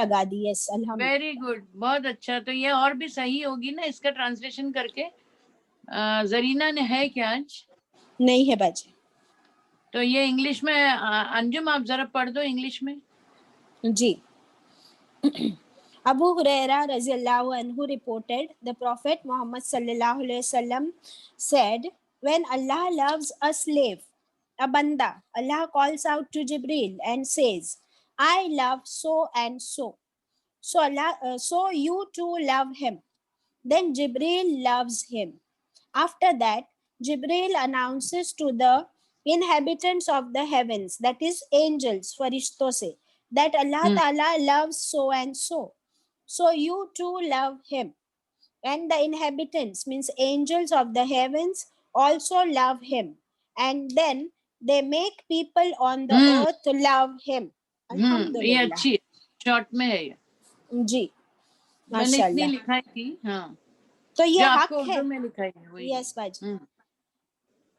लगा दी। यस, अल्हम्दुलिल्लाह। Very good, बहुत अच्छा। तो ये और भी सही होगी ना इसका ट्रांसलेशन करके? जरीना ने है क्या आज? नहीं है बाजी। तो ये इंग्लिश में अंजुम आप जरा पढ़ दो इंग्लिश में। जी। Abu Huraira radiallahu anhu reported, the Prophet Muhammad sallallahu alaihi wasallam said, when Allah loves a slave, a banda, Allah calls out to Jibril and says, I love so and so. So you too love him. Then Jibril loves him. After that, Jibril announces to the inhabitants of the heavens, that is angels, farishto se, that Allah Ta'ala loves so and so. So you too love him. And the inhabitants, means angels of the heavens, also love him. And then they make people on the earth love him. ये Alhamdulillah. अच्छी short में है ये। जी, मैंने इतनी माशाल्लाह। लिखाई थी। हाँ, तो ये जो हक आपको है। उर्दू में लिखाई है वही। यस बाजी।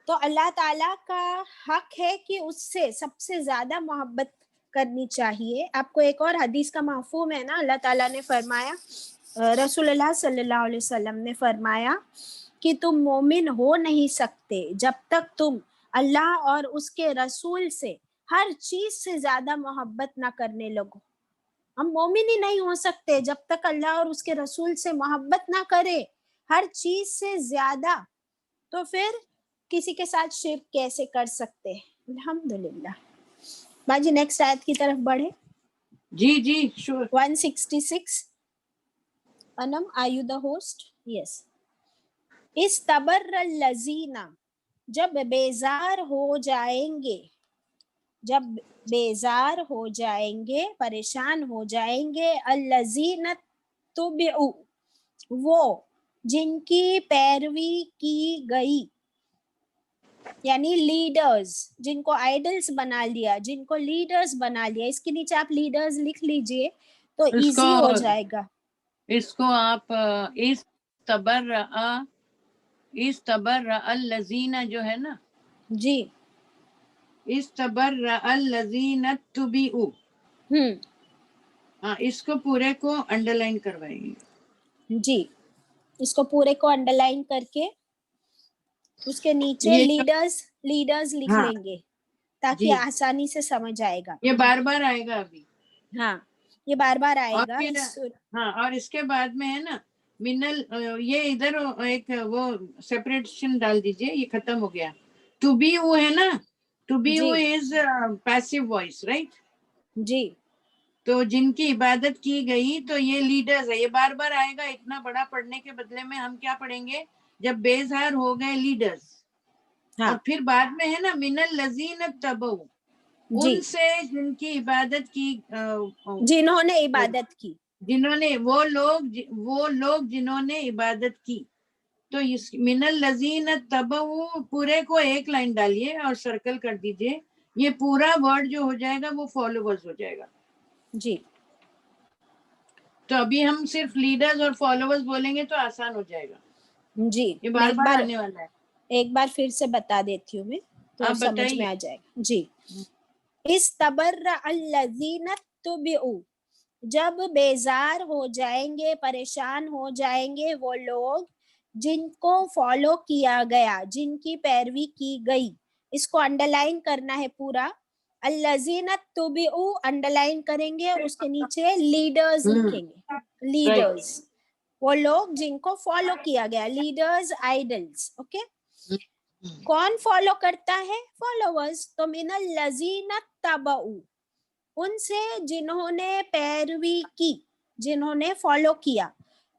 तो अल्लाह ताला का हक है कि उससे सबसे ज्यादा मोहब्बत करनी चाहिए। आपको एक और हदीस का मफहूम है ना, अल्लाह ताला ने फरमाया, रसूलुल्लाह सल्लल्लाहु अलैहि वसल्लम ने फरमाया कि तुम मोमिन हो नहीं सकते जब तक तुम अल्लाह और उसके रसूल से हर चीज से ज्यादा मोहब्बत ना करने लगो। हम मोमिन ही नहीं हो सकते जब तक अल्लाह और उसके रसूल से मोहब्बत ना करे हर चीज से ज्यादा। तो फिर किसी के साथ शिर्क कैसे कर सकते हैं? अल्हम्दुलिल्लाह। बाजी नेक्स्ट आयत की तरफ बढ़े। जी जी sure. 166। Anam, are you the host? Yes. इस तबर्र लजीना, जब बेजार हो जाएंगे, जब बेजार हो जाएंगे, परेशान हो जाएंगे, अल्लजीना तुबिउ, वो जिनकी पैरवी की गई, यानी लीडर्स, जिनको आइडल्स बना लिया, जिनको लीडर्स बना लिया। इसके नीचे आप लीडर्स लिख लीजिए तो इजी हो जाएगा। इसको आप इस तबर्रा अल्लज़ीना जो है ना जी, इस तबर्रा अल्लज़ीना तुबिउ, हाँ, इसको पूरे को अंडरलाइन करवाइए। जी, इसको पूरे को अंडरलाइन करके उसके नीचे लीडर्स लिख लेंगे ताकि आसानी से समझ आएगा। ये बार बार आएगा अभी। हाँ, ये बार बार आएगा। और फिर हाँ, और इसके बाद में है ना मिनल, ये इधर एक वो सेपरेशन डाल दीजिए, ये खत्म हो गया। टू बी वो है ना, टू बी वो इज पैसिव वॉइस, राइट? जी। तो जिनकी इबादत की गई, तो ये लीडर्स है, ये बार बार आएगा। इतना बड़ा पढ़ने के बदले में हम क्या पढ़ेंगे, जब बेजार हो गए लीडर्स, और फिर बाद में है ना मिनल लजीन तबऊ, उनसे जिनकी इबादत की, जिन्होंने इबादत की, जिन्होंने वो लोग जिन्होंने इबादत की। तो इस मिनल लजीन तबऊ पूरे को एक लाइन डालिए और सर्कल कर दीजिए। ये पूरा वर्ड जो हो जाएगा वो फॉलोवर्स हो जाएगा। जी। तो अभी हम सिर्फ लीडर्स और फॉलोवर्स बोलेंगे तो आसान हो जाएगा। जी, ये बार बार आने वाला है। एक बार फिर से बता देती हूँ मैं, तो समझ में आ जाएगा। जी। इस तबर्रा अल्लज़ीना तुबिउ, जब बेजार हो जाएंगे, परेशान हो जाएंगे वो लोग जिनको फॉलो किया गया, जिनकी पैरवी की गई। इसको अंडरलाइन करना है पूरा। अल्लज़ीना तुबिउ अंडरलाइन करेंगे और उसके नीचे लीडर्स लिखेंगे। लीडर्स, वो लोग जिनको फॉलो किया गया, लीडर्स, आइडल्स। ओके, कौन फॉलो करता है? फॉलोवर्स। तो मिनल लजीना तबऊ, उनसे जिन्होंने पैरवी की, जिन्होंने फॉलो किया।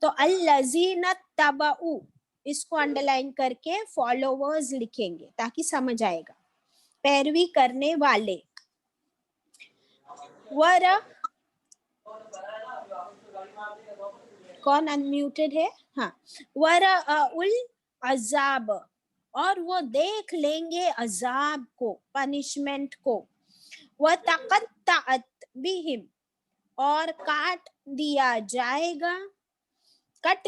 तो अल लजीना तबऊ, इसको अंडरलाइन करके फॉलोवर्स लिखेंगे ताकि समझ आएगा। पैरवी करने वाले। वरा, कौन अनम्यूटेड है? हाँ। वरा उल अजाब, और वो देख लेंगे अजाब को, पनिशमेंट को। वह तक़त्तअत बिहिम, और काट दिया जाएगा, कट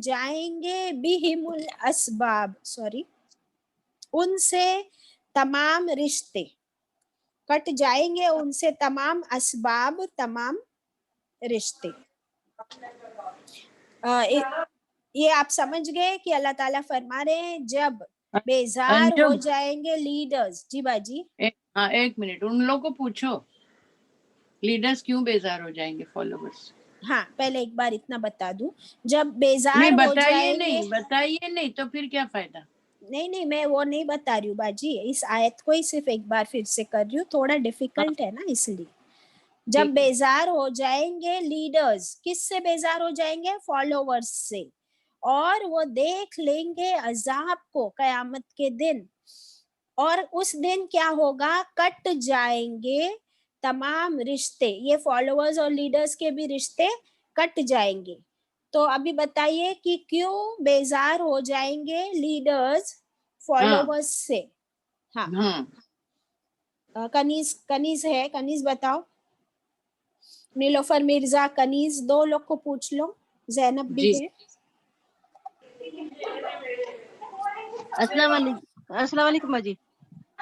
जाएंगे बिहिमुल असबाब, उनसे तमाम रिश्ते। कट जाएंगे उनसे तमाम असबाब, तमाम रिश्ते। ये आप समझ गए कि अल्लाह ताला फरमा रहे हैं जब बेजार हो अंजुम, जाएंगे लीडर्स। जी बाजी। हाँ 1 मिनट, उन लोगों को पूछो लीडर्स क्यों बेजार हो जाएंगे फॉलोवर्स। हाँ, पहले एक बार इतना बता दूं, जब नहीं बेजार हो जाएंगे। बताइए नहीं तो फिर क्या फायदा। नहीं नहीं, मैं वो नहीं बता रही हूँ बाजी, इस आयत को ही सिर्फ एक बार फिर से कर रही हूँ, थोड़ा हाँ, डिफिकल्ट है ना इसलिए। जब ठीक है। बेजार हो जाएंगे लीडर्स, किससे बेजार हो जाएंगे? फॉलोवर्स से। और वो देख लेंगे अजाब को कयामत के दिन। और उस दिन क्या होगा? कट जाएंगे तमाम रिश्ते, ये फॉलोअर्स और लीडर्स के भी रिश्ते कट जाएंगे। तो अभी बताइए कि क्यों बेजार हो जाएंगे लीडर्स हाँ फॉलोवर्स से? हाँ, हाँ, कनीज, कनीज है, कनीज बताओ। नीलोफर मिर्जा, कनीज, दो लोग को पूछ लो, जैनब भी जी। है। अस्सलाम वालेकुम जी।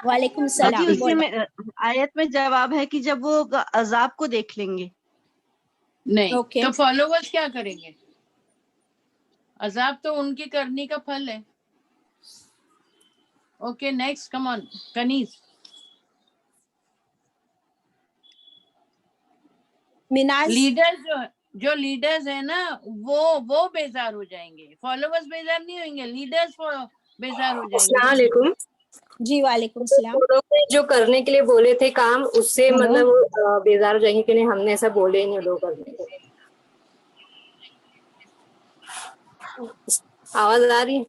वालेकुम जी सलाम, उसी बोलो। में आयत में जवाब है कि जब वो अजाब को देख लेंगे। नहीं ओके, तो फॉलोवर्स क्या करेंगे? अजाब तो उनकी करनी का फल है। Okay next, come on Kaneez. Minaj. Leaders जो लीडर्स है ना, वो बेजार हो जाएंगे, फॉलोवर्स बेजार नहीं होंगे, लीडर्स बेजार हो जाएंगे। अस्सलाम वालेकुम। जी वालेकुम सलाम। वो लोग ने जो करने के लिए बोले थे काम, उससे हेलो, मतलब बेजार हो जाएंगे कि नहीं, हमने ऐसा बोले ही नहीं लोग करने को। आवाज आ रही है?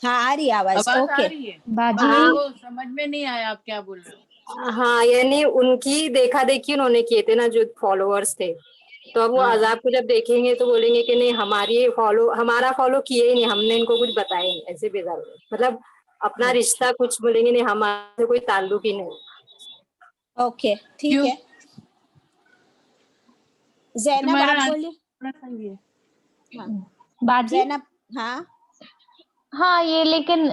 हाँ, आ रही आवाज, आवाज आ ओके। रही है, बाजी हाँ वो समझ में नहीं आया आप क्या बोल रहे हो। हाँ, यानी उनकी देखा देखी उन्होंने किए थे ना, जो फॉलोअर्स थे। तो अब वो हाँ अजाब को जब देखेंगे तो बोलेंगे कि नहीं, हमारा फॉलो किए ही नहीं, हमने इनको कुछ बताया ही नहीं, ऐसे बेजार हो गए। मतलब अपना अच्छा, रिश्ता कुछ बोलेंगे नहीं, हमारे कोई ताल्लुक ही नहीं। ओके, ठीक क्यों? है। जैनब तुम्हारा आप बोलिए। आंसर सही है। हाँ, बाजी। जैनब। हाँ, हाँ ये लेकिन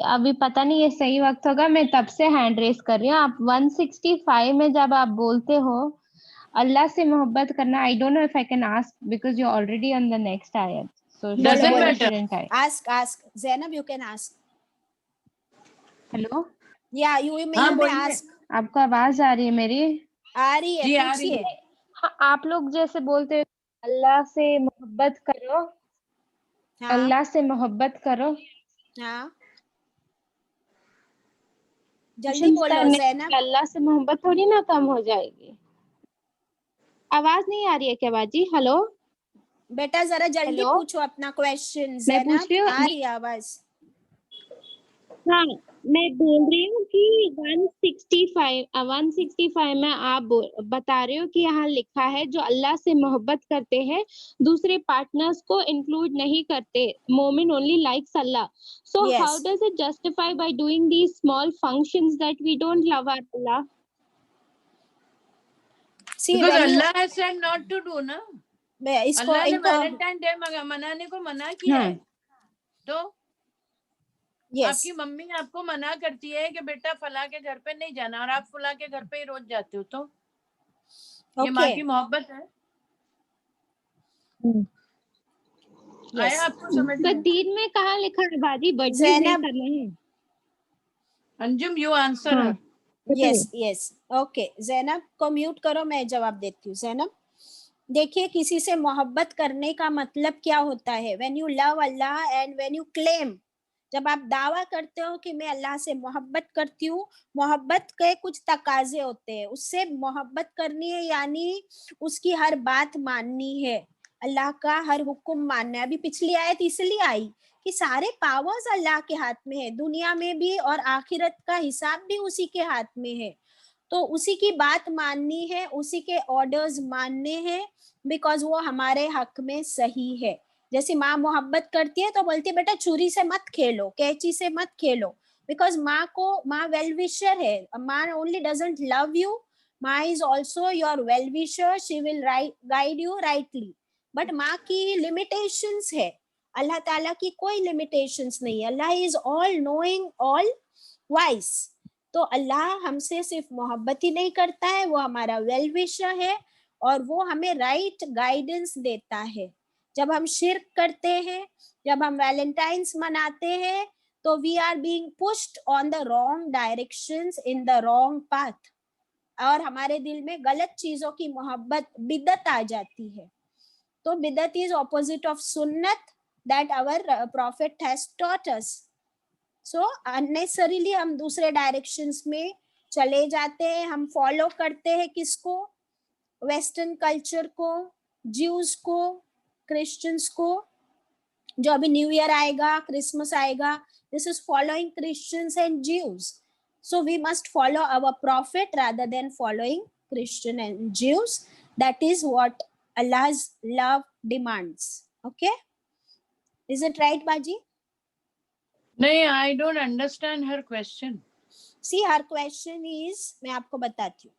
अभी पता नहीं ये सही वक्त होगा, मैं तब से हैंड रेस कर रही हूँ। आप 165 में जब आप बोलते हो अल्लाह से मोहब्बत करना, I don't know if I can ask because you already on the next आयत, सो बोलो डजंट बोलो, matter. Shouldn't I? Ask ask Zainab, you can ask. Hello, या यू हाँ में बोलिए। आस्क। आपको आवाज आ रही है मेरी? आ रही है, जी आ रही पूछिए। है। हाँ, आप लोग जैसे बोलते हो अल्लाह से मोहब्बत करो, हाँ अल्लाह से मोहब्बत करो, हाँ, जल्दी एक्शंस बोलो करने जैनब। से अल्लाह से मोहब्बत थोड़ी ना कम हो जाएगी। आवाज नहीं आ रही है क्या बाजी? हेलो, बेटा जरा जल्दी हेलो, पूछो अपना क्वेश्चन, मैं पूछ जैनब रही हूँ। आ रही है आवाज। हाँ, मैं बोल रही हूँ कि 165 में आप बता रहे हो कि यहाँ लिखा है जो अल्लाह से मोहब्बत करते हैं दूसरे पार्टनर्स को इंक्लूड नहीं करते, मोमिन only likes Allah. So how yes, does it justify by doing these small functions that we don't love our Allah? See because when you, Allah has said not to do ना। इसको अल्लाह ने इनको, Valentine day मनाने को मना किया है। तो यस, आपकी मम्मी आपको मना करती है कि बेटा फला के घर पे नहीं जाना, और आप फला के घर पे ही रोज जाते हो, तो ये माँ ओके, की मोहब्बत है। यस। आया आपको समझ पर में? दीन में कहाँ लिखा है बाजी बर्थडे नहीं जैनब, करना है? अंजुम यू आंसर हाँ हर। यस बताइए। Yes, okay. जैनब को म्यूट करो, मैं जवाब देती हूँ। जैनब, देखिए, किसी से मोहब्बत करने का मतलब क्या होता है? When you love Allah and when you claim, जब आप दावा करते हो कि मैं अल्लाह से मोहब्बत करती हूँ, मोहब्बत के कुछ तकाजे होते हैं, उससे मोहब्बत करनी है, यानी उसकी हर बात माननी है, अल्लाह का हर हुक्म मानना है। अभी पिछली आयत इसलिए आई कि सारे पावर्स अल्लाह के हाथ में है, दुनिया में भी और आखिरत का हिसाब भी उसी के हाथ में है। तो उसी की बात माननी है, उसी के ऑर्डर्स मानने हैं, बिकॉज वो हमारे हक में सही है। जैसे माँ मोहब्बत करती है तो बोलती है बेटा छुरी से मत खेलो, कैंची से मत खेलो, बिकॉज माँ वेल विशर है। माँ ओनली डजंट लव यू, माँ is also your well wisher, she will guide you rightly. But माँ की लिमिटेशंस है, अल्लाह ताला की कोई लिमिटेशंस नहीं है। Allah is all knowing, all wise. तो अल्लाह हमसे सिर्फ मोहब्बत ही नहीं करता है, वो हमारा वेल विशर है और वो हमें राइट गाइडेंस देता है। जब हम शिर्क करते हैं, जब हम वैलेंटाइंस मनाते हैं, तो we are being pushed on the wrong directions in the wrong path, और हमारे दिल में गलत चीजों की मोहब्बत, बिदत आ जाती है। तो बिदत इज ऑपोजिट ऑफ सुन्नत that our prophet has taught us. So unnecessarily हम दूसरे डायरेक्शंस में चले जाते हैं। हम फॉलो करते हैं किसको? वेस्टर्न कल्चर को, ज्यूज को, क्रिश्चियंस को। जो अभी न्यू ईयर आएगा, क्रिसमस आएगा, this is following Christians and Jews. So we must follow our prophet rather than following Christian and Jews. That is what Allah's love demands. Okay? Is it right, Baji? No, I don't understand her question. See, her question is, मैं आपको बताती हूँ.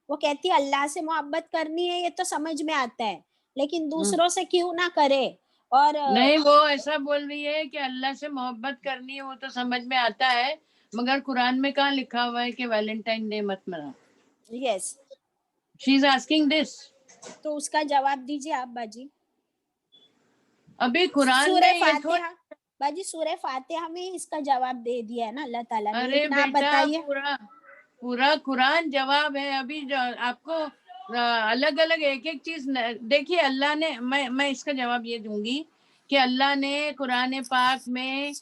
वो कहती है अल्लाह से मोहब्बत करनी है, ये तो समझ में आता है, लेकिन दूसरों से क्यों ना करे? और नहीं, वो ऐसा बोल रही है कि अल्लाह से मोहब्बत करनी है, वो तो समझ में आता है, मगर कुरान में कहाँ लिखा हुआ है कि वैलेंटाइन डे मत मनाओ? Yes, she is asking this. तो उसका जवाब दीजिए आप बाजी. अभी कुरान सूरह में ये फातिहा, बाजी सूरह फातिहा में इसका जवाब दे दिया है ना अल्लाह ताला ने. अरे लेकिन आप बताइए, पूरा कुरान जवाब है. अभी आपको अलग अलग एक एक चीज देखिए. अल्लाह ने, मैं इसका जवाब ये दूंगी कि अल्लाह ने कुरान पाक में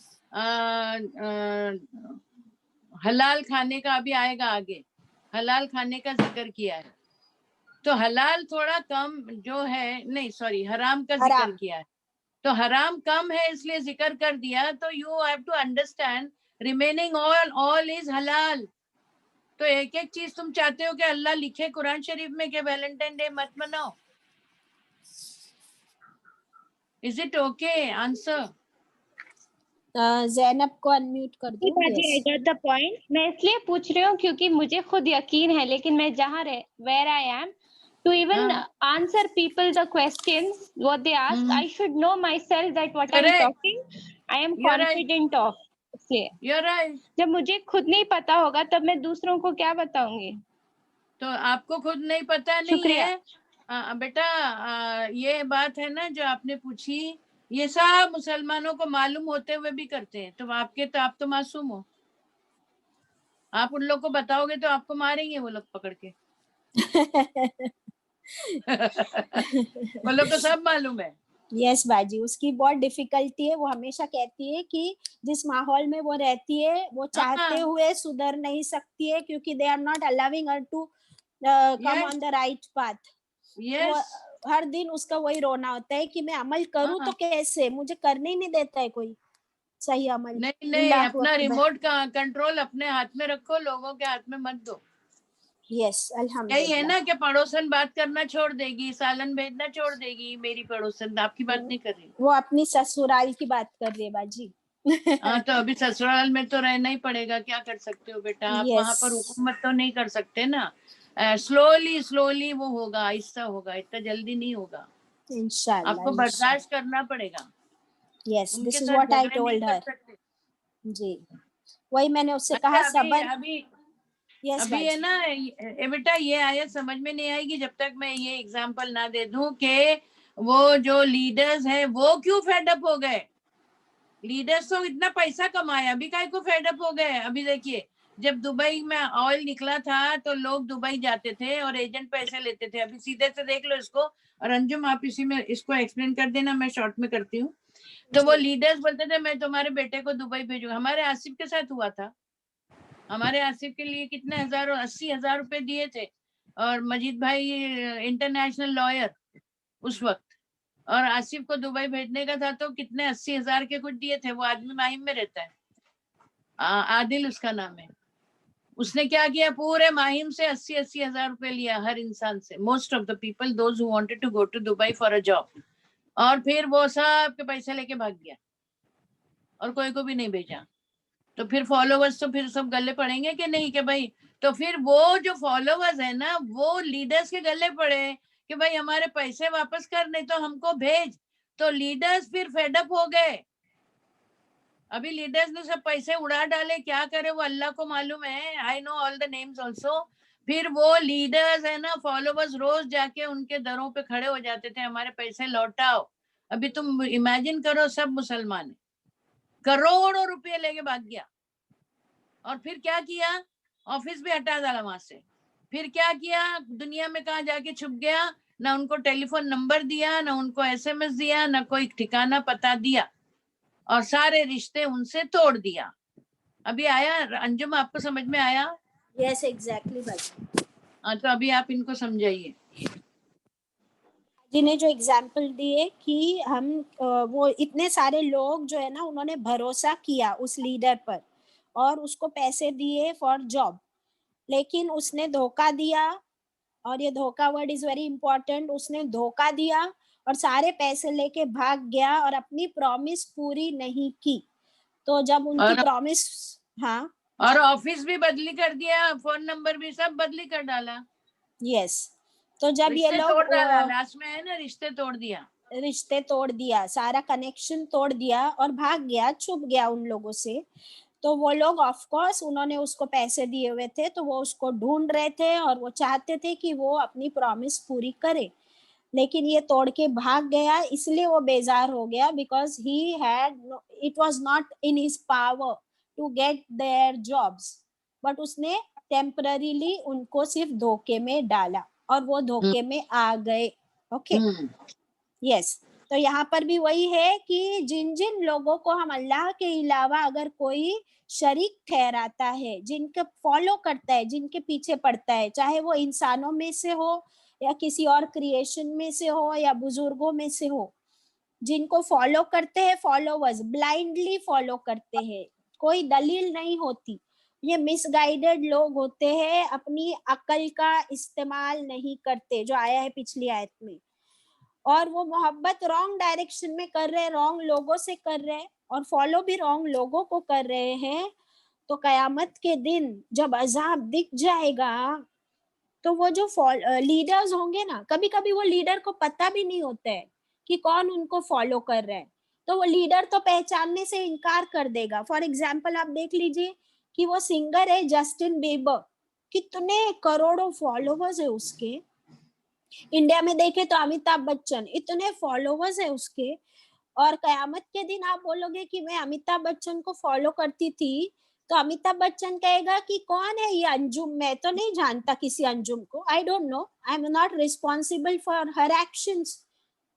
हलाल खाने का, अभी आएगा आगे, हलाल खाने का जिक्र किया है. तो हलाल थोड़ा कम जो है, नहीं सॉरी, हराम का जिक्र किया है. तो हराम कम है इसलिए जिक्र कर दिया. तो you have to understand remaining all is हलाल. तो एक एक चीज तुम चाहते हो कि अल्लाह लिखे कुरान शरीफ में कि वैलेंटाइन डे मत मनाओ? Is it okay? Answer. Zainab को अनम्यूट कर दो. I got the point. मैं इसलिए पूछ रही हूँ क्योंकि मुझे खुद यकीन है, लेकिन मैं जहाँ where I am to even answer people the questions what they ask, I should know myself that what I'm talking I am confident of. इसलिए You're right. जब मुझे खुद नहीं पता होगा तब मैं दूसरों को क्या बताऊंगी? तो आपको खुद नहीं पता नहीं है बेटा. ये बात है ना जो आपने पूछी, ये सब मुसलमानों को मालूम होते हुए भी करते हैं. तो आप तो मासूम हो. आप उन लोग को बताओगे तो आपको मारेंगे वो लोग पकड़ के. वो लोग को सब मालूम है. यस बाजी, उसकी बहुत डिफिकल्टी है. वो हमेशा कहती है कि जिस माहौल में वो रहती है वो चाहते हुए सुधर नहीं सकती है, क्योंकि they are not allowing her to come on the right path. हर दिन उसका वही रोना होता है कि मैं अमल करूं तो कैसे, मुझे करने ही नहीं देता है कोई सही अमल. नहीं, अपना रिमोट का कंट्रोल अपने हाथ में रखो, लोगों के हाथ में मत दो. यस, अल्हम्दुलिल्लाह. यही है ना कि पड़ोसन बात करना छोड़ देगी, सालन भेजना छोड़ देगी. मेरी पड़ोसन आपकी बात नहीं कर रही, वो अपनी ससुराल की बात कर रही है बाजी. हाँ, तो अभी ससुराल में तो रहना ही पड़ेगा. क्या कर सकते हो बेटा आप? वहाँ पर हुकूमत तो नहीं कर सकते ना. स्लोली वो होगा, आहिस्ता होगा, इतना जल्दी नहीं होगा. इंशाल्लाह आपको बर्दाश्त करना पड़ेगा. Yes, this is what I told her. जी, वही मैंने उससे कहा. सबर अभी है ना बेटा, ये आयत समझ में नहीं आएगी जब तक मैं ये एग्जांपल ना दे दूं कि वो जो लीडर्स हैं वो क्यों फेड अप हो गए. लीडर्स तो इतना पैसा कमाया, अभी काय को फेड अप हो गए. अभी देखिए, जब दुबई में ऑयल निकला था तो लोग दुबई जाते थे और एजेंट पैसे लेते थे. अभी सीधे से देख लो इसको. और अंजुम आप इसी में इसको एक्सप्लेन कर देना, मैं शॉर्ट में करती हूँ. तो वो लीडर्स बोलते थे मैं तुम्हारे बेटे को दुबई भेजूंगा. हमारे आसिफ के साथ हुआ था. हमारे आसिफ के लिए कितने 80,000 रुपए दिए थे. और मजीद भाई इंटरनेशनल लॉयर उस वक्त, और आसिफ को दुबई भेजने का था तो कितने 80,000 के कुछ दिए थे. वो आदमी माहिम में रहता है, आदिल उसका नाम है. उसने क्या किया, पूरे माहिम से 80,000 रुपए लिया हर इंसान से. Most of the people those who wanted to go to Dubai for a job. और फिर वो सब के पैसे लेके भाग गया और कोई को भी नहीं भेजा. तो फिर फॉलोवर्स तो फिर सब गले पड़ेंगे कि नहीं कि भाई. तो फिर वो जो फॉलोवर्स है ना वो लीडर्स के गले पड़े कि भाई हमारे पैसे वापस कर, नहीं तो हमको भेज. तो लीडर्स फिर फेडअप हो गए. अभी लीडर्स ने सब पैसे उड़ा डाले, क्या करे वो अल्लाह को मालूम है। I know all the names also. फिर वो लीडर्स है ना, फॉलोवर्स रोज जाके उनके दरों पे खड़े हो जाते थे, हमारे पैसे लौटाओ। अभी तुम इमेजिन करो, सब मुसलमान है, करोड़ों रुपए लेके भाग गया। और फिर क्या किया, ऑफिस भी हटा डाला वहां से। फिर क्या किया, दुनिया में कहाँ जाके छुप गया, ना उनको टेलीफोन नंबर दिया, ना उनको एसएमएस दिया, ना कोई ठिकाना पता दिया, और सारे रिश्ते उनसे तोड़ दिया। अभी आया अंजुम, आपको समझ में आया? यस एग्जैक्टली भाई। हाँ, तो अभी आप इनको समझाइए। जी ने जो एग्जाम्पल दिए कि हम वो इतने सारे लोग जो है ना, उन्होंने भरोसा किया उस लीडर पर और उसको पैसे दिए फॉर जॉब, लेकिन उसने धोखा दिया। और ये धोखा वर्ड इज वेरी इंपॉर्टेंट। उसने धोखा दिया और सारे पैसे लेके भाग गया और अपनी प्रॉमिस पूरी नहीं की। तो जब उनकी प्रॉमिस, हाँ, और ऑफिस भी बदली कर दिया, फोन नंबर भी सब बदली कर डाला। यस। तो जब ये लोग तोड़ डाला, लास्ट में है ना, रिश्ते तोड़ दिया, रिश्ते तोड़ दिया, सारा कनेक्शन तोड़ दिया और भाग गया, छुप गया उन लोगों से। तो वो लोग ऑफ कोर्स, उन्होंने उसको पैसे दिए हुए थे तो वो उसको ढूंढ रहे थे और वो चाहते थे कि वो अपनी प्रॉमिस पूरी करे, लेकिन ये तोड़ के भाग गया। इसलिए वो बेजार हो गया, because he had, it was not in his power to get their jobs, but उसने टेम्पररीली उनको सिर्फ धोखे में डाला और वो धोखे में आ गए। Okay, yes. तो यहाँ पर भी वही है कि जिन जिन लोगों को हम अल्लाह के अलावा अगर कोई शरीक ठहराता है, जिनके फॉलो करता है, जिनके पीछे पड़ता है, चाहे वो इंसानों में से हो या किसी और क्रिएशन में से हो या बुजुर्गों में से हो, जिनको फॉलो करते हैं, फॉलोवर्स ब्लाइंडली फॉलो करते हैं, कोई दलील नहीं होती, ये मिसगाइडेड लोग होते हैं, अपनी अकल का इस्तेमाल नहीं करते, जो आया है पिछली आयत में। और वो मोहब्बत रॉन्ग डायरेक्शन में कर रहे हैं, रॉन्ग लोगों से कर रहे हैं और फॉलो भी रॉन्ग लोगों को कर रहे हैं। तो कयामत के दिन जब अजाब दिख जाएगा, तो वो जो लीडर्स होंगे ना, कभी कभी वो लीडर को पता भी नहीं होता है कि कौन उनको फॉलो कर रहा है, तो वो लीडर तो पहचानने से इनकार कर देगा। फॉर एग्जाम्पल आप देख लीजिए कि वो सिंगर है जस्टिन बीबर, कितने करोड़ों फॉलोवर्स है उसके। इंडिया में देखे तो अमिताभ बच्चन, इतने फॉलोवर्स है उसके। और कयामत के दिन आप बोलोगे कि मैं अमिताभ बच्चन को फॉलो करती थी, तो अमिताभ बच्चन कहेगा कि कौन है ये अंजुम, मैं तो नहीं जानता किसी अंजुम को, I don't know, I am not responsible for her actions.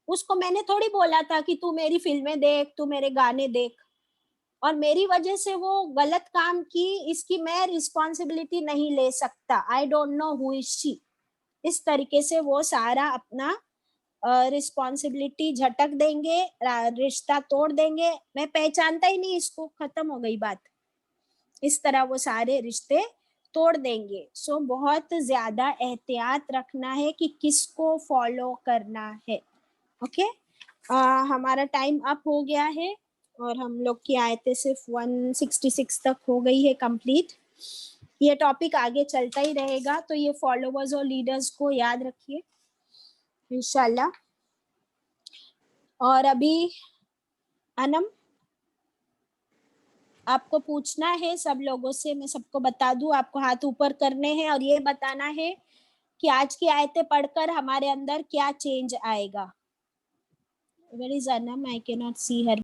उसको मैंने थोड़ी बोला था कि तू मेरी फिल्में देख, तू मेरे गाने देख, और मेरी वजह से वो गलत काम की, इसकी मैं रिस्पॉन्सिबिलिटी नहीं ले सकता। I don't know who is she. इस तरीके से वो सारा अपना रिस्पॉन्सिबिलिटी झटक देंगे, रिश्ता तोड़ देंगे, मैं पहचानता ही नहीं इसको, खत्म हो गई बात। इस तरह वो सारे रिश्ते तोड़ देंगे। सो बहुत ज्यादा एहतियात रखना है कि किसको फॉलो करना है। ओके, हमारा टाइम अप हो गया है और हम लोग की आयतें सिर्फ 166 तक हो गई है कंप्लीट। ये टॉपिक आगे चलता ही रहेगा, तो ये फॉलोवर्स और लीडर्स को याद रखिए इंशाल्लाह। और अभी अनम, आपको पूछना है सब लोगों से, मैं सबको बता दूं, आपको हाथ ऊपर करने हैं और ये बताना है कि आज की आयतें पढ़कर हमारे अंदर क्या चेंज आएगा। Where is Anum? I can not see her.